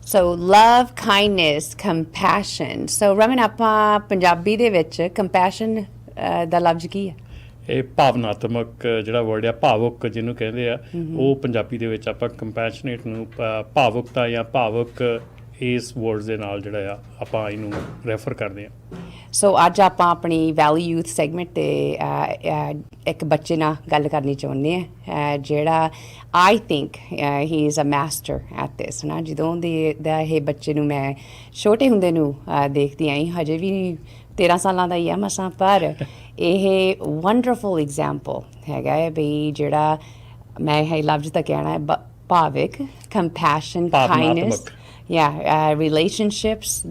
So love, kindness, compassion. So Raman, ਆਪਾਂ ਪੰਜਾਬੀ ਦੇ ਵਿੱਚ compassion ਦਾ ਲਫ਼ਜ਼ ਕੀ ਹੈ? ਇਹ ਭਾਵਨਾਤਮਕ ਜਿਹੜਾ ਵਰਡ ਆ, ਭਾਵੁਕ ਜਿਹਨੂੰ ਕਹਿੰਦੇ ਆ, ਉਹ ਪੰਜਾਬੀ ਦੇ ਵਿੱਚ ਆਪਾਂ ਕੰਪੈਸ਼ਨੇਟ ਨੂੰ ਭਾਵੁਕਤਾ ਜਾਂ ਭਾਵੁਕ ਇਸ ਵਰਡ ਦੇ ਨਾਲ ਜਿਹੜਾ ਆ ਆਪਾਂ ਇਹਨੂੰ ਰੈਫਰ ਕਰਦੇ ਹਾਂ। ਸੋ ਅੱਜ ਆਪਾਂ ਆਪਣੀ ਵੈਲੀ ਯੂਥ ਸੈਗਮੈਂਟ 'ਤੇ ਇੱਕ ਬੱਚੇ ਨਾਲ ਗੱਲ ਕਰਨੀ ਚਾਹੁੰਦੇ ਹਾਂ ਜਿਹੜਾ I think he is a master at this ਨਾ। ਜਦੋਂ ਦਾ ਇਹ ਬੱਚੇ ਨੂੰ ਮੈਂ ਛੋਟੇ ਹੁੰਦੇ ਨੂੰ ਦੇਖਦੀ ਆਈ, ਹਜੇ ਵੀ 13 ਸਾਲਾਂ ਦਾ ਹੀ ਆ ਮਸਾਂ, ਪਰ ਇਹ ਵੰਡਰਫੁਲ ਐਗਜ਼ਾਮਪਲ ਹੈਗਾ ਹੈ ਵੀ ਜਿਹੜਾ ਮੈਂ ਇਹ ਲਫ਼ਜ਼ ਤਾਂ ਕਹਿਣਾ ਹੈ ਭਾਵਿਕ, ਕੰਪੈਸ਼ਨ, ਕਾਈਂਡਨੈਸ, ਰਿਲੇਸ਼ਨਸ਼ਿਪਸ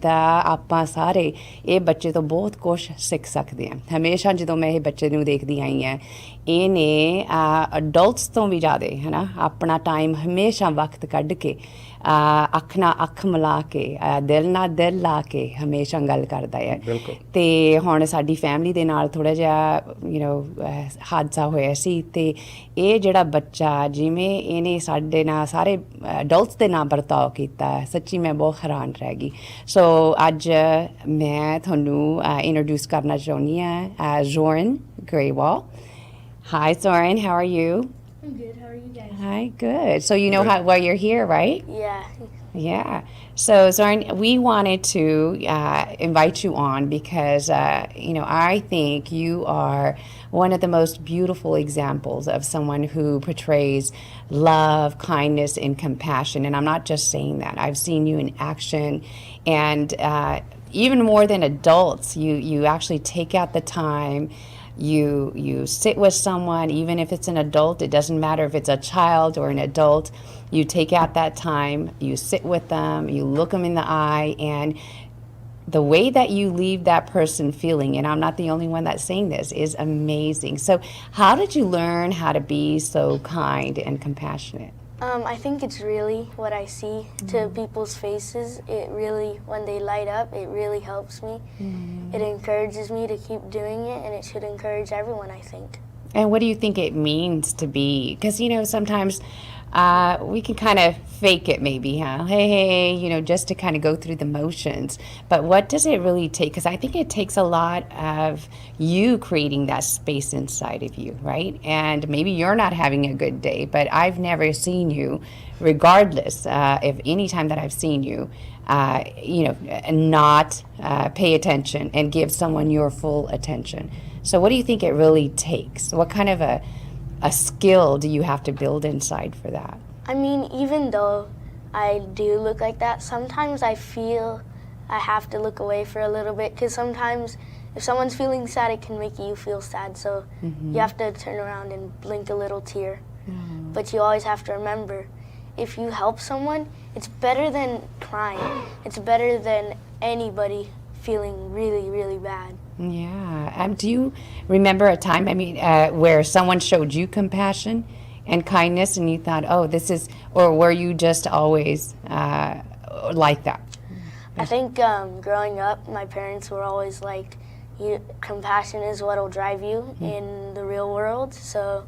ਦਾ ਆਪਾਂ ਸਾਰੇ ਇਹ ਬੱਚੇ ਤੋਂ ਬਹੁਤ ਕੁਛ ਸਿੱਖ ਸਕਦੇ ਹਾਂ। ਹਮੇਸ਼ਾ ਜਦੋਂ ਮੈਂ ਇਹ ਬੱਚੇ ਨੂੰ ਦੇਖਦੀ ਆਈ ਹਾਂ, ਇਹਨੇ ਅਡਲਟਸ ਤੋਂ ਵੀ ਜ਼ਿਆਦਾ ਹੈ ਨਾ ਆਪਣਾ ਟਾਈਮ ਹਮੇਸ਼ਾ ਵਕਤ ਕੱਢ ਕੇ ਅੱਖ ਨਾਲ ਅੱਖ ਮਿਲਾ ਕੇ ਦਿਲ ਨਾਲ ਦਿਲ ਲਾ ਕੇ ਹਮੇਸ਼ਾ ਗੱਲ ਕਰਦਾ ਹੈ। ਅਤੇ ਹੁਣ ਸਾਡੀ ਫੈਮਿਲੀ ਦੇ ਨਾਲ ਥੋੜ੍ਹਾ ਜਿਹਾ ਹਾਦਸਾ ਹੋਇਆ ਸੀ, ਅਤੇ ਇਹ ਜਿਹੜਾ ਬੱਚਾ ਜਿਵੇਂ ਇਹਨੇ ਸਾਡੇ ਨਾਲ ਸਾਰੇ ਅਡਲਟਸ ਦੇ ਨਾਲ ਵਰਤਾਓ ਕੀਤਾ, ਸੱਚੀ ਮੈਂ ਬਹੁਤ ਹੈਰਾਨ ਰਹਿ ਗਈ। ਸੋ ਅੱਜ ਮੈਂ ਤੁਹਾਨੂੰ ਇੰਟਰੋਡਿਊਸ ਕਰਨਾ ਚਾਹੁੰਦੀ ਹਾਂ Zorin Grewal. Hi Zorin, how are you? I'm good. How are you guys? Hi, good. So you know why you're here, right? Yeah. Yeah. So Zorin, we wanted to invite you on because, I think you are one of the most beautiful examples of someone who portrays love, kindness, and compassion. And I'm not just saying that. I've seen you in action. And even more than adults, you actually take out the time. You sit with someone, even if it's an adult, it doesn't matter if it's a child or an adult, you take out that time, you sit with them, you look them in the eye, and the way that you leave that person feeling, and I'm not the only one that's saying this, is amazing. So how did you learn how to be so kind and compassionate? I think it's really what I see to people's faces. It really, when they light up, it really helps me. It encourages me to keep doing it, and it should encourage everyone, I think. And what do you think it means to be? Because, sometimes we can kind of fake it maybe, huh? Hey, just to kind of go through the motions. But what does it really take? Because I think it takes a lot of you creating that space inside of you, right? And maybe you're not having a good day, but I've never seen you, regardless of any time that I've seen you, not pay attention and give someone your full attention. So what do you think it really takes? What kind of a skill do you have to build inside for that? I mean, even though I do look like that, sometimes I feel I have to look away for a little bit, because sometimes if someone's feeling sad, it can make you feel sad. So you have to turn around and blink a little tear. But you always have to remember, if you help someone, it's better than crying. It's better than anybody feeling really, really bad. Yeah. Do you remember a time, where someone showed you compassion and kindness and you thought, oh, this is, or were you just always like that? I think growing up, my parents were always like, compassion is what will drive you in the real world. So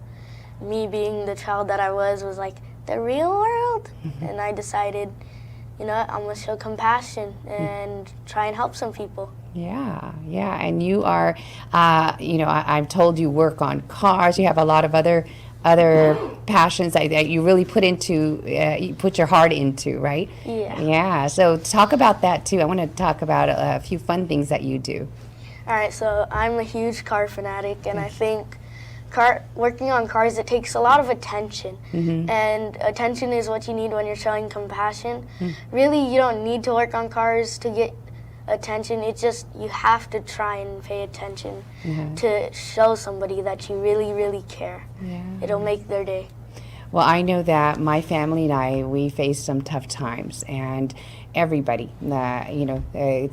me being the child that I was like, the real world? And I decided, I'm going to show compassion and try and help some people. Yeah. And you are, I'm told you work on cars. You have a lot of other passions that you really you put your heart into, right? Yeah. So talk about that too. I want to talk about a few fun things that you do. All right. So I'm a huge car fanatic, and I think working on cars, it takes a lot of attention. And attention is what you need when you're showing compassion. Really, you don't need to work on cars to get attention. It's just you have to try and pay attention to show somebody that you really, really care. It'll make their day. Well, I know that my family and I, we faced some tough times, and everybody,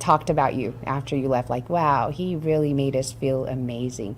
talked about you after you left, like, wow, he really made us feel amazing.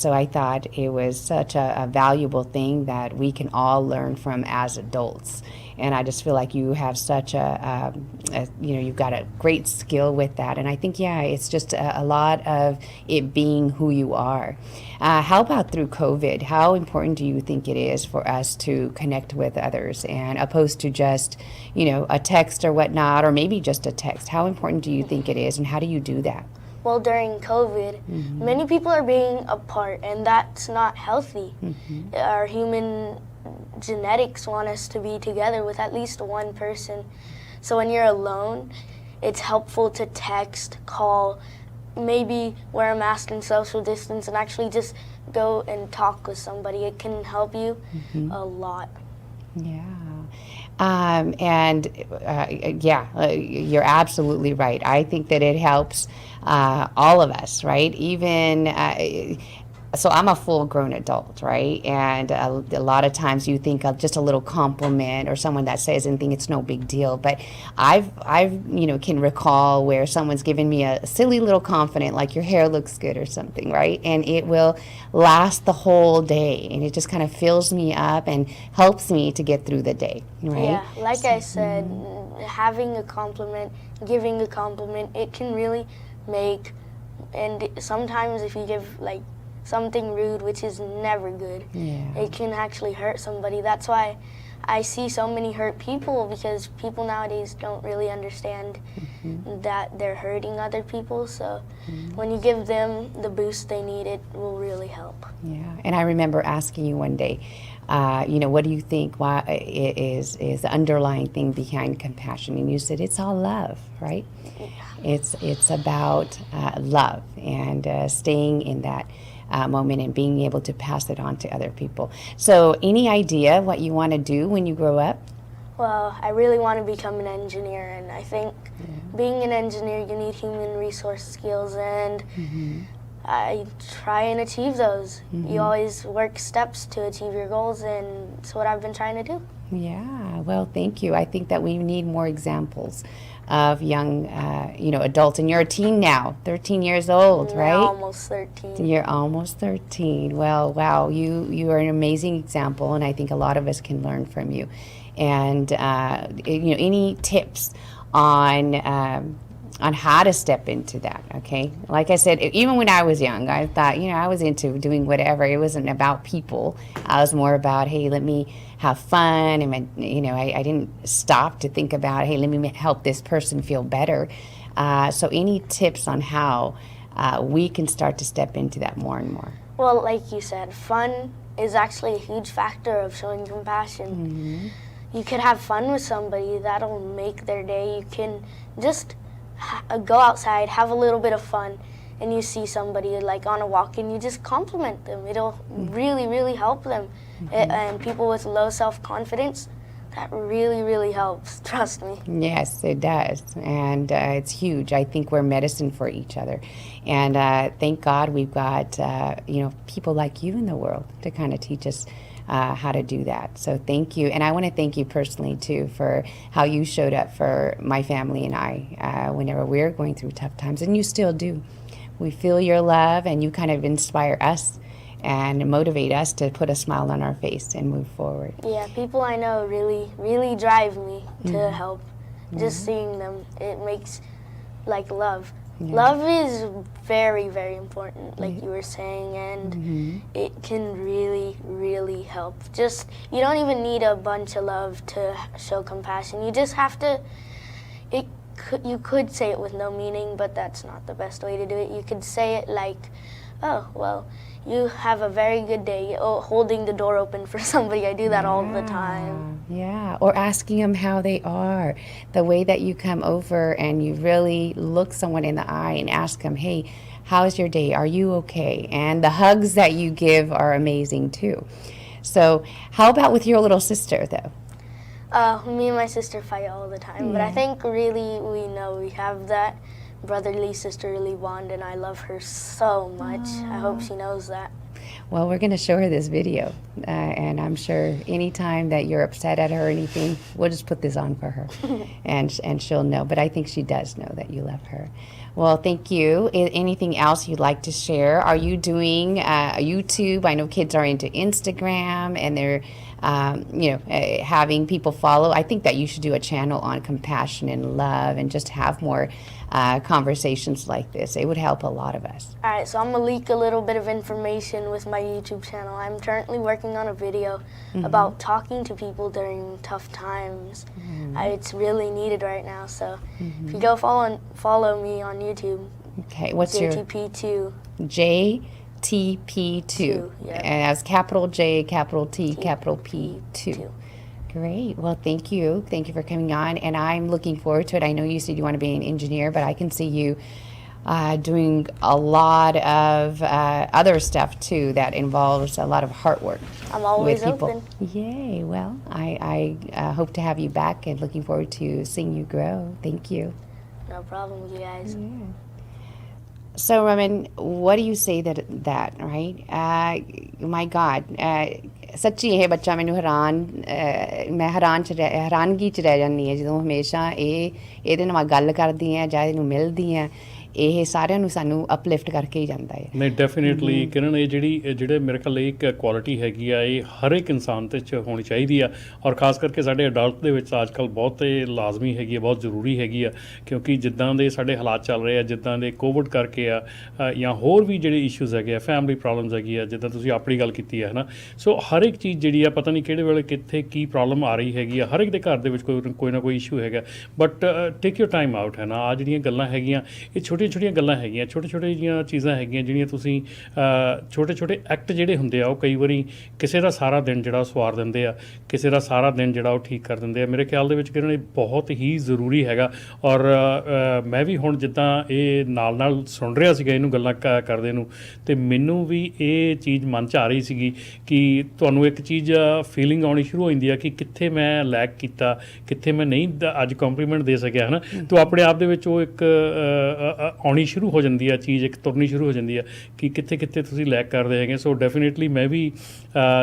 So I thought it was such a valuable thing that we can all learn from as adults. And I just feel like you have such you've got a great skill with that. And I think, yeah, it's just a lot of it being who you are. How about through COVID? How important do you think it is for us to connect with others and opposed to just, a text or whatnot, or maybe just a text? How important do you think it is, and how do you do that? Well, during COVID, many people are being apart, and that's not healthy. Our human genetics want us to be together with at least one person. So when you're alone, it's helpful to text, call, maybe wear a mask and social distance, and actually just go and talk with somebody. It can help you a lot. Yeah. You're absolutely right. I think that it helps all of us, right? Even so I'm a full-grown adult, right? And a lot of times you think of just a little compliment or someone that says anything, it's no big deal. But I've can recall where someone's given me a silly little compliment, like your hair looks good or something, right? And it will last the whole day, and it just kind of fills me up and helps me to get through the day, right? Yeah, like I said, having a compliment, giving a compliment, it can really make, and sometimes if you give something rude, which is never good, it can actually hurt somebody. That's why I see so many hurt people, because people nowadays don't really understand that they're hurting other people. So when you give them the boost they need, it will really help. Yeah, and I remember asking you one day, what do you think why is the underlying thing behind compassion? And you said it's all love, right? It's about love and staying in that moment and being able to pass it on to other people. So any idea what you want to do when you grow up? Well, I really want to become an engineer, and I think being an engineer, you need human resource skills, and I try and achieve those. You always work steps to achieve your goals, and it's what I've been trying to do. Yeah, well, thank you. I think that we need more examples of young, adults. And you're a teen now, 13 years old, right? Almost 13. You're almost 13. Well, wow, you are an amazing example, and I think a lot of us can learn from you. And any tips on how to step into that? Okay, like I said, even when I was young, I thought I was into doing whatever. It wasn't about people. I was more about, hey, let me have fun, and I didn't stop to think about, hey, let me help this person feel better. So any tips on how we can start to step into that more and more? Well, like you said, fun is actually a huge factor of showing compassion. You could have fun with somebody. That'll make their day. You can just go outside, have a little bit of fun, and you see somebody on a walk, and you just compliment them. It'll really, really help them. And people with low self-confidence, that really, really helps. Trust me. Yes, it does. And it's huge. I think we're medicine for each other. And thank God we've got, people like you in the world to kind of teach us how to do that. So thank you. And I want to thank you personally, too, for how you showed up for my family and I whenever we're going through tough times. And you still do. We feel your love, and you kind of inspire us and motivate us to put a smile on our face and move forward. Yeah, people I know really, really drive me to help. Just seeing them, it makes love. Yeah. Love is very, very important, like you were saying, and it can really, really help. Just, you don't even need a bunch of love to show compassion. You just have to, you could say it with no meaning, but that's not the best way to do it. You could say it like, oh, well, you have a very good day, holding the door open for somebody. I do that all the time. Yeah, or asking them how they are. The way that you come over and you really look someone in the eye and ask them, hey, how's your day? Are you okay? And the hugs that you give are amazing too. So how about with your little sister though? Me and my sister fight all the time, but I think really we have that brotherly, sisterly bond, and I love her so much. I hope she knows that. Well, we're going to show her this video, and I'm sure anytime that you're upset at her or anything, we'll just put this on for her, and she'll know. But I think she does know that you love her. Well, thank you. Anything else you'd like to share? Are you doing YouTube? I know kids are into Instagram, and they're having people follow. I think that you should do a channel on compassion and love and just have more conversations like this. It would help a lot of us. All right, so I'm gonna leak a little bit of information with my YouTube channel. I'm currently working on a video about talking to people during tough times. It's really needed right now. So if you go follow me on YouTube, Okay, what's your JTP2. JTP2? Yep. And that's capital J, capital T, capital P2. Two. Great. Well, thank you. Thank you for coming on. And I'm looking forward to it. I know you said you want to be an engineer, but I can see you doing a lot of other stuff too that involves a lot of heart work. I'm always with people. open. Yay. Well, I hope to have you back and looking forward to seeing you grow. Thank you. No problem, you guys. So, Raman, what do you say that right? My God, ਸੱਚੀ ਇਹ ਬੱਚਾ ਮੈਨੂੰ ਮੈਂ ਹੈਰਾਨਗੀ 'ਚ ਰਹਿ ਜਾਂਦੀ ਹਾਂ ਜਦੋਂ ਹਮੇਸ਼ਾ ਇਹਦੇ ਨਾਲ ਗੱਲ ਕਰਦੀ ਹਾਂ ਜਾਂ ਇਹਨੂੰ ਮਿਲਦੀ ਹਾਂ ਇਹ ਸਾਰਿਆਂ ਨੂੰ ਸਾਨੂੰ ਅਪਲਿਫਟ ਕਰਕੇ ਹੀ ਜਾਂਦਾ ਹੈ ਨਹੀਂ ਡੈਫੀਨੇਟਲੀ ਕਿਰਨ ਇਹ ਜਿਹੜੇ ਮੇਰੇ ਖਿਆਲ ਇੱਕ ਕੁਆਲਿਟੀ ਹੈਗੀ ਆ ਇਹ ਹਰ ਇੱਕ ਇਨਸਾਨ ਦੇ 'ਚ ਹੋਣੀ ਚਾਹੀਦੀ ਆ ਔਰ ਖਾਸ ਕਰਕੇ ਸਾਡੇ ਅਡਲਟ ਦੇ ਵਿੱਚ ਅੱਜ ਕੱਲ੍ਹ ਬਹੁਤ ਲਾਜ਼ਮੀ ਹੈਗੀ ਆ ਬਹੁਤ ਜ਼ਰੂਰੀ ਹੈਗੀ ਆ ਕਿਉਂਕਿ ਜਿੱਦਾਂ ਦੇ ਸਾਡੇ ਹਾਲਾਤ ਚੱਲ ਰਹੇ ਆ ਜਿੱਦਾਂ ਦੇ ਕੋਵਿਡ ਕਰਕੇ ਆ ਜਾਂ ਹੋਰ ਵੀ ਜਿਹੜੇ ਇਸ਼ੂਜ਼ ਹੈਗੇ ਆ ਫੈਮਿਲੀ ਪ੍ਰੋਬਲਮਸ ਹੈਗੀ ਆ ਜਿੱਦਾਂ ਤੁਸੀਂ ਆਪਣੀ ਗੱਲ ਕੀਤੀ ਹੈ ਨਾ ਸੋ ਹਰ ਇੱਕ ਚੀਜ਼ ਜਿਹੜੀ ਆ ਪਤਾ ਨਹੀਂ ਕਿਹੜੇ ਵੇਲੇ ਕਿੱਥੇ ਕੀ ਪ੍ਰੋਬਲਮ ਆ ਰਹੀ ਹੈਗੀ ਆ ਹਰ ਇੱਕ ਦੇ ਘਰ ਦੇ ਵਿੱਚ ਕੋਈ ਨਾ ਕੋਈ ਇਸ਼ੂ ਹੈਗਾ but take your time out ਹੈ ਨਾ ਆ ਜਿਹੜੀਆਂ ਗੱਲਾਂ ਹੈਗੀਆਂ ਇਹ ਛੋਟੀਆਂ ਗੱਲਾਂ ਹੈਗੀਆਂ ਛੋਟੇ ਜਿਹੀਆਂ ਚੀਜ਼ਾਂ ਹੈਗੀਆਂ ਜਿਹੜੀਆਂ ਤੁਸੀਂ ਛੋਟੇ ਐਕਟ ਜਿਹੜੇ ਹੁੰਦੇ ਆ ਉਹ ਕਈ ਵਾਰੀ ਕਿਸੇ ਦਾ ਸਾਰਾ ਦਿਨ ਜਿਹੜਾ ਉਹ ਸਵਾਰ ਦਿੰਦੇ ਆ ਕਿਸੇ ਦਾ ਸਾਰਾ ਦਿਨ ਜਿਹੜਾ ਉਹ ਠੀਕ ਕਰ ਦਿੰਦੇ ਆ ਮੇਰੇ ਖਿਆਲ ਦੇ ਵਿੱਚ ਕਿਰਨ ਇਹ ਬਹੁਤ ਹੀ ਜ਼ਰੂਰੀ ਹੈਗਾ ਔਰ ਮੈਂ ਵੀ ਹੁਣ ਜਿੱਦਾਂ ਇਹ ਨਾਲ ਸੁਣ ਰਿਹਾ ਸੀਗਾ ਇਹਨੂੰ ਗੱਲਾਂ ਕਰਦੇ ਨੂੰ ਅਤੇ ਮੈਨੂੰ ਵੀ ਇਹ ਚੀਜ਼ ਮਨ 'ਚ ਆ ਰਹੀ ਸੀਗੀ ਕਿ ਤੁਹਾਨੂੰ ਇੱਕ ਚੀਜ਼ ਫੀਲਿੰਗ ਆਉਣੀ ਸ਼ੁਰੂ ਹੋ ਜਾਂਦੀ ਆ ਕਿ ਕਿੱਥੇ ਮੈਂ ਲੈਕ ਕੀਤਾ ਕਿੱਥੇ ਮੈਂ ਨਹੀਂ ਅੱਜ ਕੰਪਲੀਮੈਂਟ ਦੇ ਸਕਿਆ ਹੈ ਨਾ ਤੋ ਆਪਣੇ ਆਪ ਦੇ ਵਿੱਚ ਉਹ ਇੱਕ ਆਉਣੀ ਸ਼ੁਰੂ ਹੋ ਜਾਂਦੀ ਆ ਚੀਜ਼ ਇੱਕ ਤੁਰਨੀ ਸ਼ੁਰੂ ਹੋ ਜਾਂਦੀ ਆ ਕਿ ਕਿੱਥੇ ਤੁਸੀਂ ਲੈਕ ਕਰਦੇ ਹੈਗੇ ਸੋ ਡੈਫੀਨੇਟਲੀ ਮੈਂ ਵੀ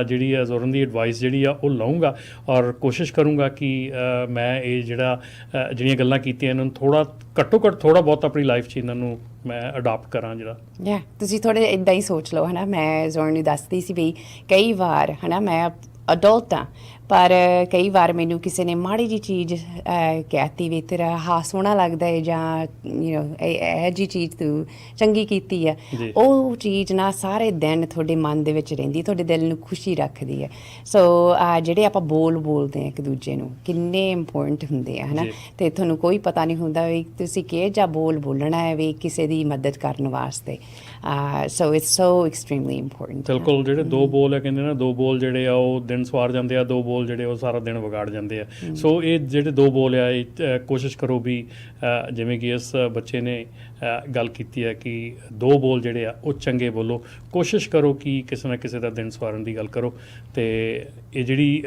ਜਿਹੜੀ ਆ ਜ਼ੋਰਨ ਦੀ ਐਡਵਾਈਸ ਜਿਹੜੀ ਆ ਉਹ ਲਊਂਗਾ ਔਰ ਕੋਸ਼ਿਸ਼ ਕਰੂੰਗਾ ਕਿ ਮੈਂ ਇਹ ਜਿਹੜੀਆਂ ਗੱਲਾਂ ਕੀਤੀਆਂ ਇਹਨਾਂ ਨੂੰ ਘੱਟੋ ਘੱਟ ਥੋੜ੍ਹਾ ਬਹੁਤ ਆਪਣੀ ਲਾਈਫ 'ਚ ਇਹਨਾਂ ਨੂੰ ਮੈਂ ਅਡਾਪਟ ਕਰਾਂ ਜਿਹੜਾ ਤੁਸੀਂ ਥੋੜ੍ਹੇ ਇੱਦਾਂ ਹੀ ਸੋਚ ਲਓ ਹੈ ਨਾ ਮੈਂ ਜ਼ੋਰਨ ਨੂੰ ਦੱਸਦੀ ਸੀ ਵੀ ਕਈ ਵਾਰ ਹੈ ਨਾ ਮੈਂ ਅਡਲਟ ਹਾਂ ਪਰ ਕਈ ਵਾਰ ਮੈਨੂੰ ਕਿਸੇ ਨੇ ਮਾੜੀ ਜਿਹੀ ਚੀਜ਼ ਕਹਿਤੀ ਵੀ ਤੇਰਾ ਹਾਸ ਸੋਹਣਾ ਲੱਗਦਾ ਹੈ ਜਾਂ ਇਹ ਜਿਹੀ ਚੀਜ਼ ਤੂੰ ਚੰਗੀ ਕੀਤੀ ਆ ਉਹ ਚੀਜ਼ ਨਾ ਸਾਰੇ ਦਿਨ ਤੁਹਾਡੇ ਮਨ ਦੇ ਵਿੱਚ ਰਹਿੰਦੀ ਤੁਹਾਡੇ ਦਿਲ ਨੂੰ ਖੁਸ਼ੀ ਰੱਖਦੀ ਹੈ ਸੋ ਜਿਹੜੇ ਆਪਾਂ ਬੋਲਦੇ ਹਾਂ ਇੱਕ ਦੂਜੇ ਨੂੰ ਕਿੰਨੇ ਇੰਪੋਰਟੈਂਟ ਹੁੰਦੇ ਆ ਹੈ ਨਾ ਅਤੇ ਤੁਹਾਨੂੰ ਕੋਈ ਪਤਾ ਨਹੀਂ ਹੁੰਦਾ ਵੀ ਤੁਸੀਂ ਕਿਹੋ ਜਿਹਾ ਬੋਲਣਾ ਹੈ ਵੀ ਕਿਸੇ ਦੀ ਮਦਦ ਕਰਨ ਵਾਸਤੇ so it's so extremely important ਬਿਲਕੁਲ ਜਿਹੜੇ ਦੋ ਬੋਲ ਆ ਕਹਿੰਦੇ ਨਾ ਦੋ ਬੋਲ ਜਿਹੜੇ ਆ ਉਹ ਦਿਨ ਸਵਾਰ ਜਾਂਦੇ ਆ ਦੋ ਬੋਲ ਜਿਹੜੇ ਉਹ ਸਾਰਾ ਦਿਨ ਵਿਗਾੜ ਜਾਂਦੇ ਆ ਸੋ ਇਹ ਜਿਹੜੇ ਦੋ ਬੋਲ ਆ ਇਹ ਕੋਸ਼ਿਸ਼ ਕਰੋ ਵੀ ਜਿਵੇਂ ਕਿ ਇਸ ਬੱਚੇ ਨੇ ਗੱਲ ਕੀਤੀ ਹੈ ਕਿ ਦੋ ਬੋਲ ਜਿਹੜੇ ਆ ਉਹ ਚੰਗੇ ਬੋਲੋ ਕੋਸ਼ਿਸ਼ ਕਰੋ ਕਿ ਕਿਸੇ ਨਾ ਕਿਸੇ ਦਾ ਦਿਨ ਸਵਾਰਨ ਦੀ ਗੱਲ ਕਰੋ ਅਤੇ ਇਹ ਜਿਹੜੀ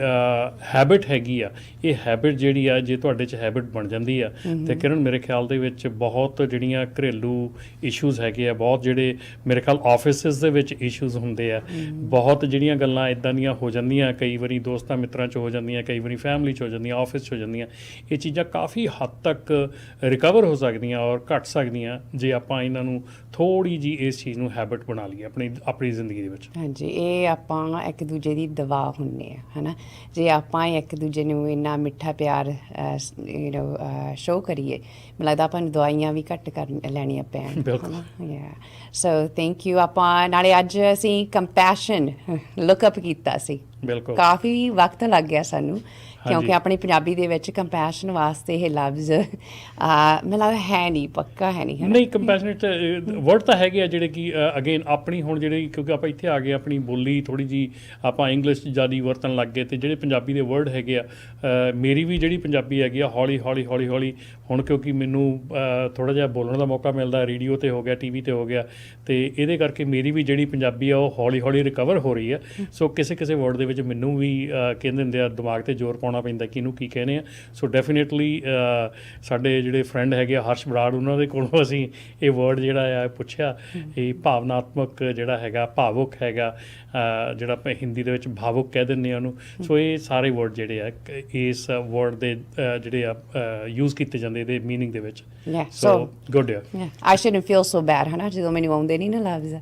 ਹੈਬਿਟ ਹੈਗੀ ਆ ਇਹ ਹੈਬਿਟ ਜਿਹੜੀ ਆ ਜੇ ਤੁਹਾਡੇ 'ਚ ਹੈਬਿਟ ਬਣ ਜਾਂਦੀ ਆ ਅਤੇ ਕਿਰਨ ਮੇਰੇ ਖਿਆਲ ਦੇ ਵਿੱਚ ਬਹੁਤ ਜਿਹੜੀਆਂ ਘਰੇਲੂ ਇਸ਼ੂਜ਼ ਹੈਗੇ ਆ ਬਹੁਤ ਜਿਹੜੇ ਮੇਰੇ ਖਿਆਲ ਆਫਿਸਿਸ ਦੇ ਵਿੱਚ ਇਸ਼ੂਜ਼ ਹੁੰਦੇ ਆ ਬਹੁਤ ਜਿਹੜੀਆਂ ਗੱਲਾਂ ਇੱਦਾਂ ਦੀਆਂ ਹੋ ਜਾਂਦੀਆਂ ਕਈ ਵਾਰੀ ਦੋਸਤਾਂ ਮਿੱਤਰਾਂ 'ਚ ਹੋ ਜਾਂਦੀਆਂ ਕਈ ਵਾਰੀ ਫੈਮਿਲੀ 'ਚ ਹੋ ਜਾਂਦੀਆਂ ਆਫਿਸ 'ਚ ਹੋ ਜਾਂਦੀਆਂ ਇਹ ਚੀਜ਼ਾਂ ਕਾਫੀ ਹੱਦ ਤੱਕ ਰਿਕਵਰ ਹੋ ਸਕਦੀਆਂ ਔਰ ਘੱਟ ਸਕਦੀਆਂ ਜੇ ਆਪਾਂ ਇਹਨਾਂ ਨੂੰ ਥੋੜ੍ਹੀ ਜਿਹੀ ਇਸ ਚੀਜ਼ ਨੂੰ ਹੈਬਿਟ ਬਣਾ ਲਈਏ ਆਪਣੀ ਜ਼ਿੰਦਗੀ ਦੇ ਵਿੱਚ ਹਾਂਜੀ ਇਹ ਆਪਾਂ ਇੱਕ ਦੂਜੇ ਦੀ ਦਵਾ ਹੁੰਦੇ ਆ ਹੈ ਨਾ ਜੇ ਆਪਾਂ ਇੱਕ ਦੂਜੇ ਨੂੰ ਇੰਨਾ ਮਿੱਠਾ ਪਿਆਰ ਸ਼ੋਅ ਕਰੀਏ ਮੈਨੂੰ ਲੱਗਦਾ ਆਪਾਂ ਨੂੰ ਦਵਾਈਆਂ ਵੀ ਘੱਟ ਲੈਣੀਆਂ ਪੈਣ ਸੋ ਥੈਂਕ ਯੂ ਆਪਾਂ ਨਾਲੇ ਅੱਜ ਅਸੀਂ ਕੰਪੈਸ਼ਨ ਲੁੱਕ ਅਪ ਕੀਤਾ ਸੀ ਬਿਲਕੁਲ ਕਾਫੀ ਵਕਤ ਲੱਗ ਗਿਆ ਸਾਨੂੰ ਕਿਉਂਕਿ ਆਪਣੀ ਪੰਜਾਬੀ ਦੇ ਵਿੱਚ ਕੰਪੈਸ਼ਨ ਵਾਸਤੇ ਇਹ ਲਫ਼ਜ਼ ਮੈਨੂੰ ਲੱਗਦਾ ਹੈ ਨਹੀਂ ਪੱਕਾ ਹੈ ਨਹੀਂ ਕੰਪੈਸ਼ਨੇਟ ਵਰਡ ਤਾਂ ਹੈਗੇ ਆ ਜਿਹੜੇ ਕਿ ਅਗੇਨ ਆਪਣੀ ਹੁਣ ਜਿਹੜੇ ਕਿਉਂਕਿ ਆਪਾਂ ਇੱਥੇ ਆ ਗਏ ਆਪਣੀ ਬੋਲੀ ਥੋੜ੍ਹੀ ਜਿਹੀ ਆਪਾਂ ਇੰਗਲਿਸ਼ 'ਚ ਜ਼ਿਆਦਾ ਵਰਤਣ ਲੱਗ ਗਏ ਅਤੇ ਜਿਹੜੇ ਪੰਜਾਬੀ ਦੇ ਵਰਡ ਹੈਗੇ ਆ ਮੇਰੀ ਵੀ ਜਿਹੜੀ ਪੰਜਾਬੀ ਹੈਗੀ ਆ ਹੌਲੀ ਹੌਲੀ ਹੁਣ ਕਿਉਂਕਿ ਮੈਨੂੰ ਥੋੜ੍ਹਾ ਜਿਹਾ ਬੋਲਣ ਦਾ ਮੌਕਾ ਮਿਲਦਾ ਰੇਡੀਓ 'ਤੇ ਹੋ ਗਿਆ TV 'ਤੇ ਹੋ ਗਿਆ ਅਤੇ ਇਹਦੇ ਕਰਕੇ ਮੇਰੀ ਵੀ ਜਿਹੜੀ ਪੰਜਾਬੀ ਆ ਉਹ ਹੌਲੀ ਰਿਕਵਰ ਹੋ ਰਹੀ ਹੈ ਸੋ ਕਿਸੇ ਵਰਡ ਦੇ ਵਿੱਚ ਮੈਨੂੰ ਵੀ ਕਹਿੰਦੇ ਹੁੰਦੇ ਆ ਦਿਮਾਗ 'ਤੇ ਜ਼ੋਰ ਪਾਉਣਾ ਪਾਉਣਾ ਪੈਂਦਾ ਕਿ ਇਹਨੂੰ ਕੀ ਕਹਿੰਦੇ ਆ। ਸੋ ਡੈਫੀਨੇਟਲੀ ਸਾਡੇ ਜਿਹੜੇ ਫਰੈਂਡ ਹੈਗੇ ਆ ਹਰਸ਼ ਬਰਾੜ, ਉਹਨਾਂ ਦੇ ਕੋਲੋਂ ਅਸੀਂ ਇਹ ਵਰਡ ਜਿਹੜਾ ਆ ਪੁੱਛਿਆ। ਇਹ ਭਾਵਨਾਤਮਕ ਜਿਹੜਾ ਹੈਗਾ, ਭਾਵੁਕ ਹੈਗਾ, ਜਿਹੜਾ ਆਪਾਂ ਹਿੰਦੀ ਦੇ ਵਿੱਚ ਭਾਵੁਕ ਕਹਿ ਦਿੰਦੇ ਆ ਉਹਨੂੰ। ਸੋ ਇਹ ਸਾਰੇ ਵਰਡ ਜਿਹੜੇ ਆ ਇਸ ਵਰਡ ਦੇ ਜਿਹੜੇ ਆ ਯੂਜ਼ ਕੀਤੇ ਜਾਂਦੇ ਇਹਦੇ ਮੀਨਿੰਗ ਦੇ ਵਿੱਚ। ਸੋ ਗੁੱਡ ਆ। I shouldn't feel so bad ਹਨਾ, ਜਦੋਂ ਮੈਨੂੰ ਆਉਂਦੇ ਨਹੀਂ ਨਾ ਲਫ਼ਜ਼।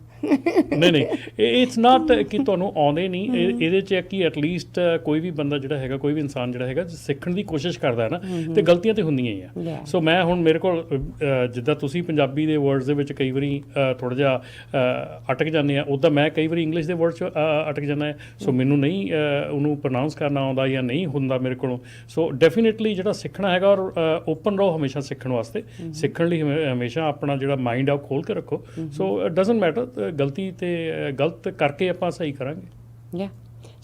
ਨਹੀਂ ਇਟਸ ਨਾਟ ਕਿ ਤੁਹਾਨੂੰ ਆਉਂਦੇ ਨਹੀਂ, ਇਹਦੇ 'ਚ ਕਿ ਐਟਲੀਸਟ ਕੋਈ ਵੀ ਬੰਦਾ ਜਿਹੜਾ ਹੈਗਾ, ਕੋਈ ਵੀ ਇਨਸਾਨ ਜਿਹੜਾ ਹੈਗਾ ਸਿੱਖਣ ਦੀ ਕੋਸ਼ਿਸ਼ ਕਰਦਾ ਹੈ ਨਾ, ਤੇ ਗਲਤੀਆਂ ਤੇ ਹੁੰਦੀਆਂ ਹੀ ਆ। ਸੋ ਮੈਂ ਹੁਣ ਮੇਰੇ ਕੋਲ ਜਿੱਦਾਂ ਤੁਸੀਂ ਪੰਜਾਬੀ ਦੇ ਵਰਡਸ ਦੇ ਵਿੱਚ ਕਈ ਵਾਰੀ ਥੋੜ੍ਹਾ ਜਿਹਾ ਅਟਕ ਜਾਂਦੇ ਆ, ਉੱਦਾਂ ਮੈਂ ਕਈ ਵਾਰੀ ਇੰਗਲਿਸ਼ ਦੇ ਵਰਡ 'ਚ ਅਟਕ ਜਾਂਦਾ ਹੈ। ਸੋ ਮੈਨੂੰ ਨਹੀਂ ਉਹਨੂੰ ਪ੍ਰੋਨਾਊਂਸ ਕਰਨਾ ਆਉਂਦਾ ਜਾਂ ਨਹੀਂ ਹੁੰਦਾ ਮੇਰੇ ਕੋਲੋਂ। ਸੋ ਡੈਫੀਨੇਟਲੀ ਜਿਹੜਾ ਸਿੱਖਣਾ ਹੈਗਾ, ਔਰ ਓਪਨ ਰਹੋ ਹਮੇਸ਼ਾ ਸਿੱਖਣ ਵਾਸਤੇ। ਸਿੱਖਣ ਲਈ ਹਮੇਸ਼ਾ ਆਪਣਾ ਜਿਹੜਾ ਮਾਈਂਡ ਆ ਉਹ ਖੋਲ੍ਹ ਕੇ ਰੱਖੋ। ਸੋ ਇਟ ਡਜ਼ਨਟ ਮੈਟਰ ਗਲਤੀ ਤੇ ਗਲਤ ਕਰਕੇ ਆਪਾਂ ਸਹੀ ਕਰਾਂਗੇ।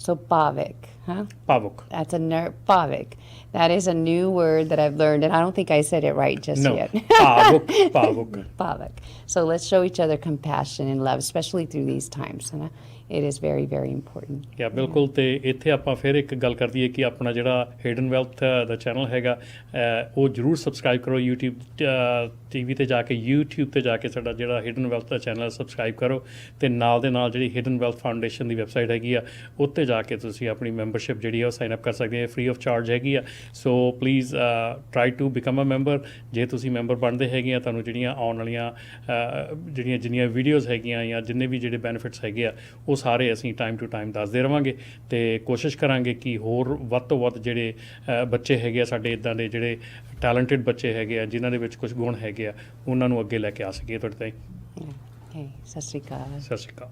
So pavik, huh? ਭਾਵੁਕ। That's pavik. That is a new word that I've learned, and I don't think I said it right just No. yet. ਭਾਵੁਕ, ਭਾਵੁਕ। Pavik. So let's show each other compassion and love, especially through these times. You know? It is very, very important. ਯਾ ਬਿਲਕੁਲ। ਤੇ ਇੱਥੇ ਆਪਾਂ ਫਿਰ ਇੱਕ ਗੱਲ ਕਰ ਦਈਏ ਕਿ ਆਪਣਾ ਜਿਹੜਾ ਹਿਡਨ ਵੈਲਥ ਦਾ ਚੈਨਲ ਹੈਗਾ, ਉਹ ਜ਼ਰੂਰ ਸਬਸਕ੍ਰਾਈਬ ਕਰੋ। YouTube TV ਤੇ ਜਾ ਕੇ, YouTube ਤੇ ਜਾ ਕੇ ਸਾਡਾ ਜਿਹੜਾ ਹਿਡਨ ਵੈਲਥ ਦਾ ਚੈਨਲ ਸਬਸਕ੍ਰਾਈਬ ਕਰੋ, ਤੇ ਨਾਲ ਦੇ ਨਾਲ ਜਿਹੜੀ ਹਿਡਨ ਵੈਲਥ ਫਾਊਂਡੇਸ਼ਨ ਦੀ ਵੈਬਸਾਈਟ ਹੈਗੀ ਆ, ਉੱਤੇ ਜਾ ਕੇ ਤੁਸੀਂ ਆਪਣੀ ਮੈਂਬਰਸ਼ਿਪ ਜਿਹੜੀ ਆ ਉਹ ਸਾਈਨ ਅਪ ਕਰ ਸਕਦੇ ਆ, ਫ੍ਰੀ ਆਫ ਚਾਰਜ ਹੈਗੀ ਆ। So please try to become a member. ਜੇ ਤੁਸੀਂ ਮੈਂਬਰ ਬਣਦੇ ਹੈਗੇ ਆ, ਤੁਹਾਨੂੰ ਜਿਹੜੀਆਂ ਆਉਣ ਵਾਲੀਆਂ ਜਿੰਨੀਆਂ ਵੀਡੀਓਜ਼ ਹੈਗੀਆਂ ਜਾਂ ਜਿੰਨੇ ਵੀ ਜਿਹੜੇ ਬੈਨੀਫਿਟਸ ਹੈਗੇ ਆ, ਉਹ ਸਾਰੇ ਅਸੀਂ ਟਾਈਮ ਟੂ ਟਾਈਮ ਦੱਸਦੇ ਰਹਾਂਗੇ। ਤੇ ਕੋਸ਼ਿਸ਼ ਕਰਾਂਗੇ ਕਿ ਹੋਰ ਵੱਧ ਤੋਂ ਵੱਧ ਜਿਹੜੇ ਬੱਚੇ ਹੈਗੇ ਆ ਸਾਡੇ, ਇੱਦਾਂ ਦੇ ਜਿਹੜੇ ਟੈਲੈਂਟਡ ਬੱਚੇ ਹੈਗੇ ਆ, ਜਿਨ੍ਹਾਂ ਦੇ ਵਿੱਚ ਕੁਝ ਗੁਣ ਹੈਗੇ ਆ, ਉਹਨਾਂ ਨੂੰ ਅੱਗੇ ਲੈ ਕੇ ਆ ਸਕੀਏ ਤੁਹਾਡੇ ਤਾਈਂ। Okay, ਸਤਿ ਸ਼੍ਰੀ ਅਕਾਲ। ਸਤਿ ਸ਼੍ਰੀ ਅਕਾਲ।